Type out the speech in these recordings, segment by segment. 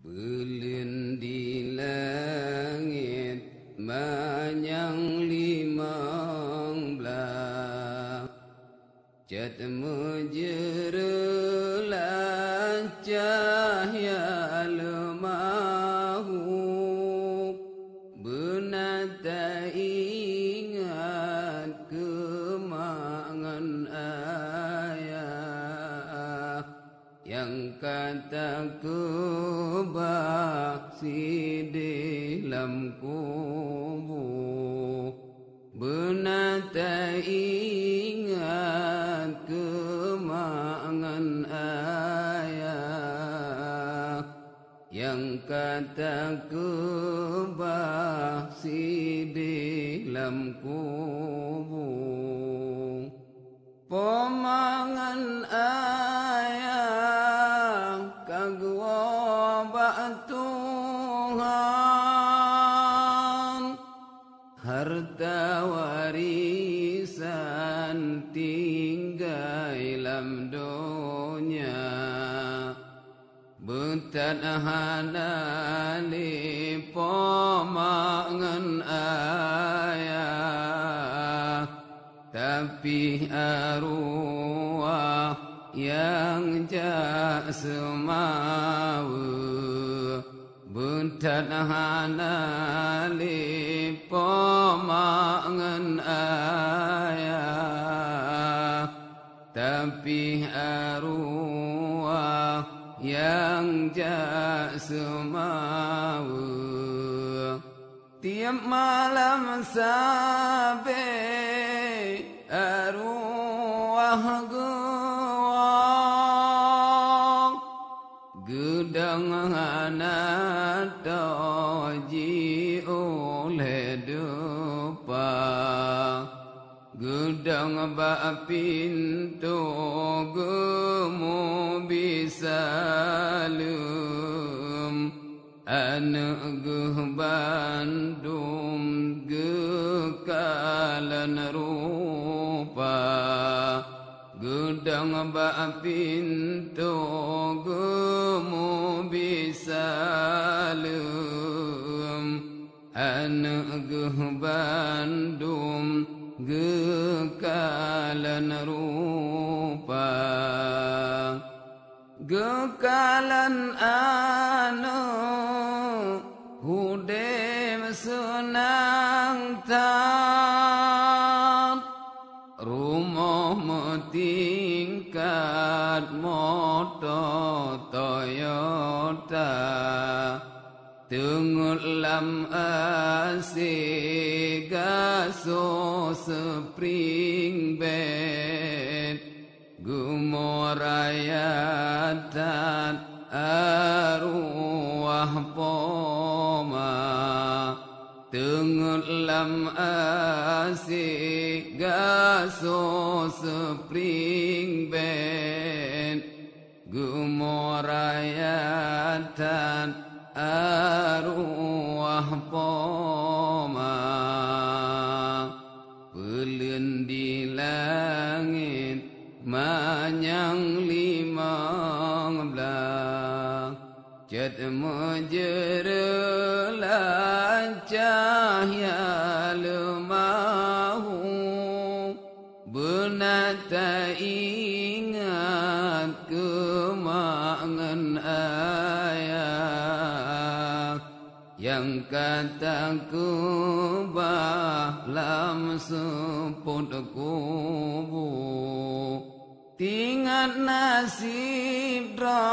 Belin di langit manyang 15 Jat menjerelah cahya lemahu Benata ingat kemangan ayah Yang kata kebaksi dalam kubur Benata ingat kemangan ayah Yang kata kebaksi dalam kubur Pemangan ayah kagua bak Tuhan Harta warisan tinggal dalam dunia Betan hanali pemangan ayah Tapi arwah yang jak semawa Betan hanali pemangan ayah Tapi arwah yang jak semawa Tiap malam sabe arwah guang Gedang anak toji oleh dupa Gedang bak pintu gemu bisa lum Anak geh Bandung gekalan rupa Gedang bak pintu gemu bisa lum Anak geh Bandung gekalan rupa Gekalan anu hudem senang tan Rumah metingkat motor Toyota Tengok lam asik gaso spring bed Gumorayatan arwah poma Tengok lam asik gaso spring bed Gumorayatan arwah poma Belin di langit manyang 15 Jat menjerelah cahya lemahu Benata ingat kemangan ayah Yang kata kubah lam seput kubur Tingat nasib dra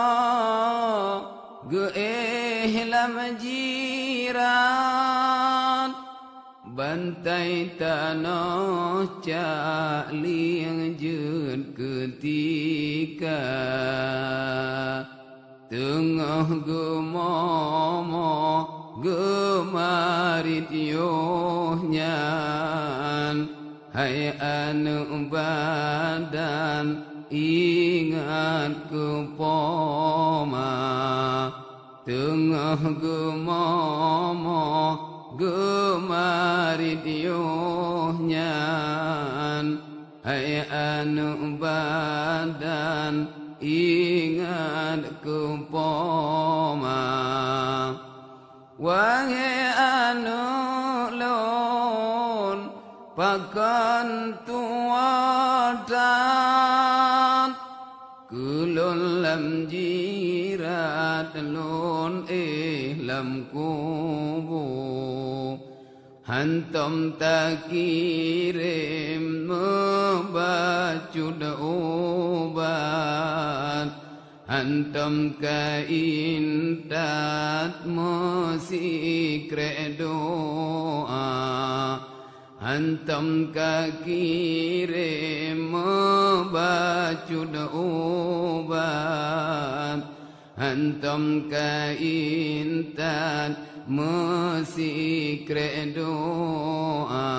Geeh lam jiran Bantai tanah cak liang jut ketika Tengah gemomo gemarit yohnyan Hai anu badan ingat kepoma Tengah gemomo gemarit yohnyan Hai anu badan ingat kepoma wahai anu lun pakan tuadan kulun lam jirat lun lam kubu hantam takirim membacud ubat hantam kaintat musikre doa hantam kakirim membacud ubat hantam kaintat musikre doa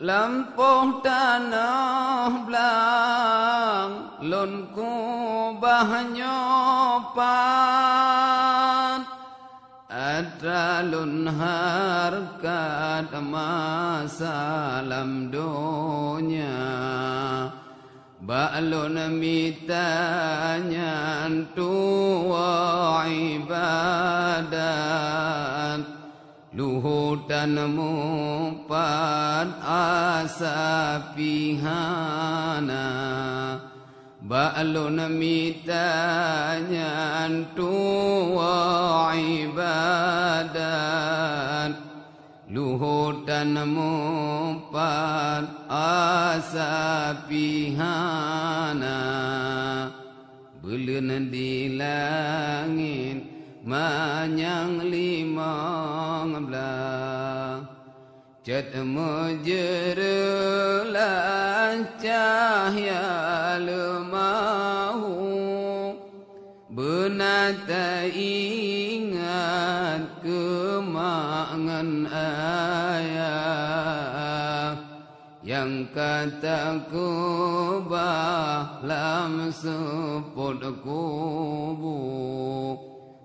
lampuh tanah belang lun kubah nyopan ada lun harkat masalam dunia ba'lun mitanya tua ibadat luhutan mupad asa pihana ba'lun mitanya tua ibadat luhutan mupad asa pihana belun di langit manyang limang belah cat mujerelan cahaya lemahu benata ingat kemangan ayah yang kataku bahlam seput kubu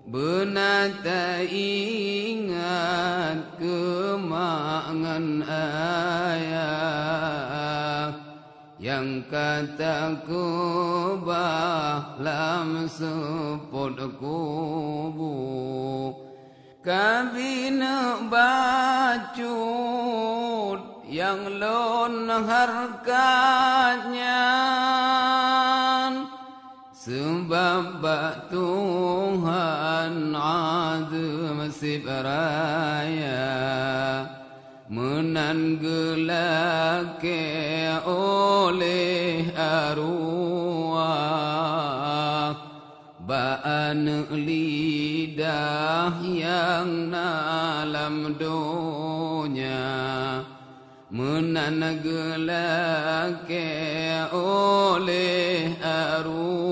benata ingat kemangan ayah yang kataku bahlam seput kubu kabina bacut yang lon harkatnya sebab Tuhan azam sibaraya menanggelake oleh arwah baan lidah yang dalam dunia menanggelake oleh arwah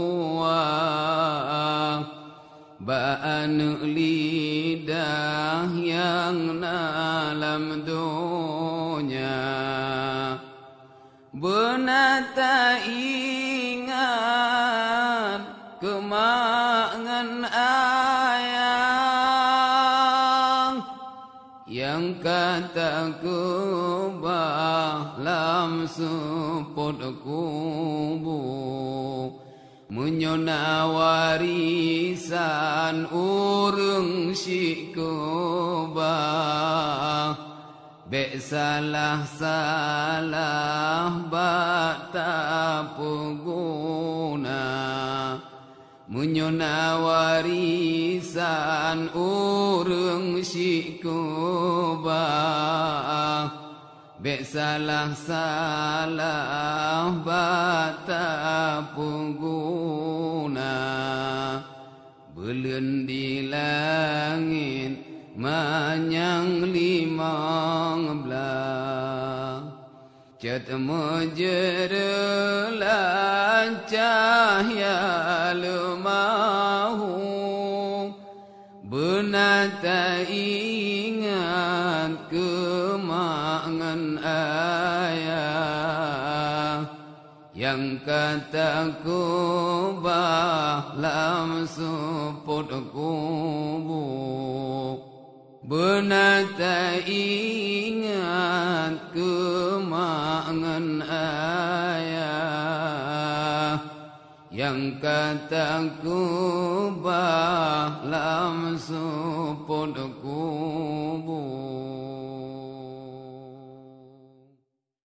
baan lidah yang dalam dunia benata ingat kemangan ayah yang kataku bahlam seput kubu menyona warisan urung syikubah bek salah-salah bata puguna menyona warisan urung syikubah bek salah-salah bata puguna belun di langit manyang limang belah cat mujerelan cahaya lemahu benata ingat kemangan ayah yang kataku bahlam seput kubu benata ingat kemangan ayah yang kataku bahlam Lam suput ku